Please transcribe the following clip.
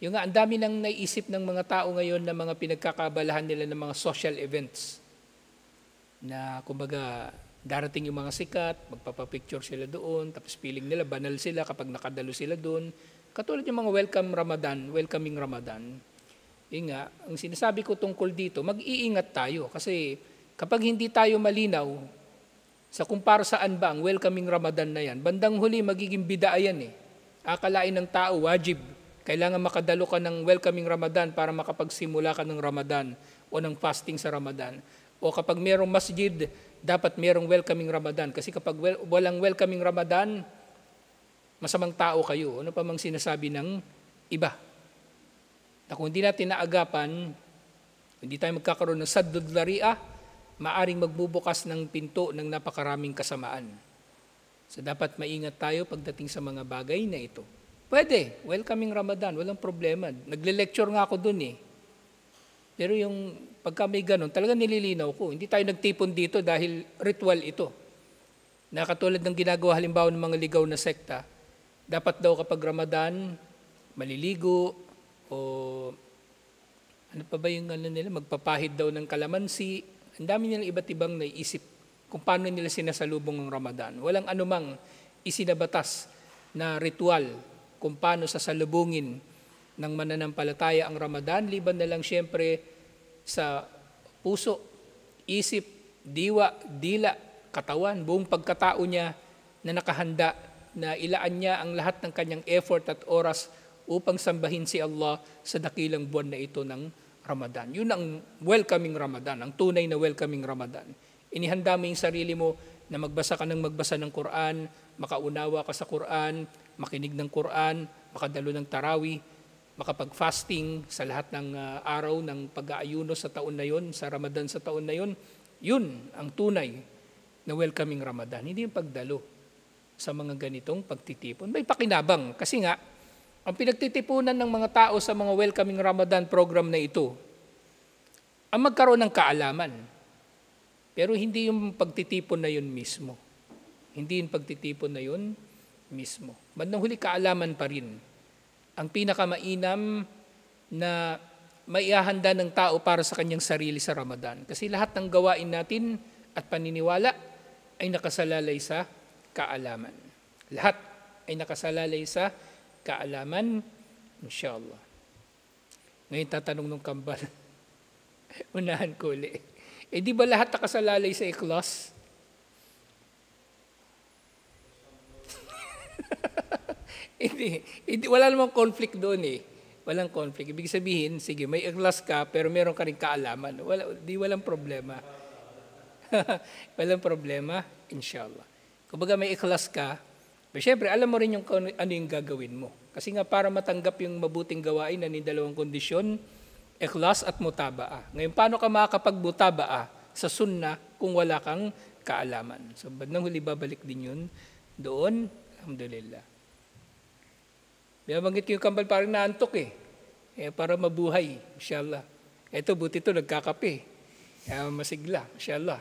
Yung nga, ang dami nang naisip ng mga tao ngayon na mga pinagkakabalahan nila ng mga social events. Na kumbaga, darating yung mga sikat, magpapapicture sila doon, tapos feeling nila, banal sila kapag nakadalo sila doon. Katulad yung mga welcoming Ramadan. Yun nga, ang sinasabi ko tungkol dito, mag-iingat tayo. Kasi kapag hindi tayo malinaw, sa kung para saan ba ang welcoming Ramadan na yan, bandang huli magiging bida yan eh. Akalain ng tao, wajib. Kailangan makadalo ka ng welcoming Ramadan para makapagsimula ka ng Ramadan o ng fasting sa Ramadan. O kapag mayroong masjid, dapat mayroong welcoming Ramadan. Kasi kapag walang welcoming Ramadan, masamang tao kayo. Ano pa mang sinasabi ng iba? Na kung hindi natin naagapan, hindi tayo magkakaroon ng saddud dhari'ah, maaring magbubukas ng pinto ng napakaraming kasamaan. So dapat maingat tayo pagdating sa mga bagay na ito. Pwede, welcoming Ramadan, walang problema. Nagle-lecture nga ako dun eh. Pero yung pagka may ganun, talaga nililinaw ko. Hindi tayo nagtipon dito dahil ritual ito. Na katulad ng ginagawa halimbawa ng mga ligaw na sekta, dapat daw kapag Ramadan, maliligo, o ano pa ba yung nila, magpapahid daw ng kalamansi. Ang dami nilang iba't ibang naiisip kung paano nila sinasalubong ang Ramadan. Walang anumang isinabatas na ritual kung paano sasalubungin ng mananampalataya ang Ramadan, liban na lang siyempre sa puso, isip, diwa, dila, katawan, buong pagkatao niya na nakahanda na ilaan niya ang lahat ng kanyang effort at oras upang sambahin si Allah sa dakilang buwan na ito ng Ramadan. Yun ang welcoming Ramadan, ang tunay na welcoming Ramadan. Inihanda mo yung sarili mo na magbasa ka ng magbasa ng Quran, makaunawa ka sa Quran, makinig ng Quran, makadalo ng tarawih, makapag-fasting sa lahat ng araw ng pag-aayuno sa taon na yon, sa Ramadan sa taon na yon. Yun ang tunay na welcoming Ramadan. Hindi yung pagdalo sa mga ganitong pagtitipon. May pakinabang kasi nga, ang pinagtitipunan ng mga tao sa mga welcoming Ramadan program na ito, ang magkaroon ng kaalaman. Pero hindi yung pagtitipon na yun mismo. Hindi yung pagtitipon na yun mismo. Bandang huli, kaalaman pa rin ang pinakamainam na maihahanda ng tao para sa kanyang sarili sa Ramadan. Kasi lahat ng gawain natin at paniniwala ay nakasalalay sa kaalaman. Lahat ay nakasalalay sa kaalaman, inshallah. Ngayon tatanong ng kambal, unahan ko ulit. Di ba lahat nakasalalay sa Ikhlas? Hindi, wala namang conflict doon eh. Walang conflict. Ibig sabihin, sige, may Ikhlas ka, pero meron ka rin kaalaman. Walang problema. Walang problema, inshallah. Kumbaga may Ikhlas ka, pero syempre, alam mo rin yung ano yung gagawin mo. Kasi nga para matanggap yung mabuting gawain na ni dalawang kondisyon, Ikhlas at mutabaa. Ngayon, paano ka makakapag-mutabaa sa sunnah kung wala kang kaalaman? So, bandang huli babalik din yun doon. Alhamdulillah. Binabanggit ko yung kambal parang naantok eh. Para mabuhay, inshallah. Ito, buti ito, nagkakape. Masigla, inshallah.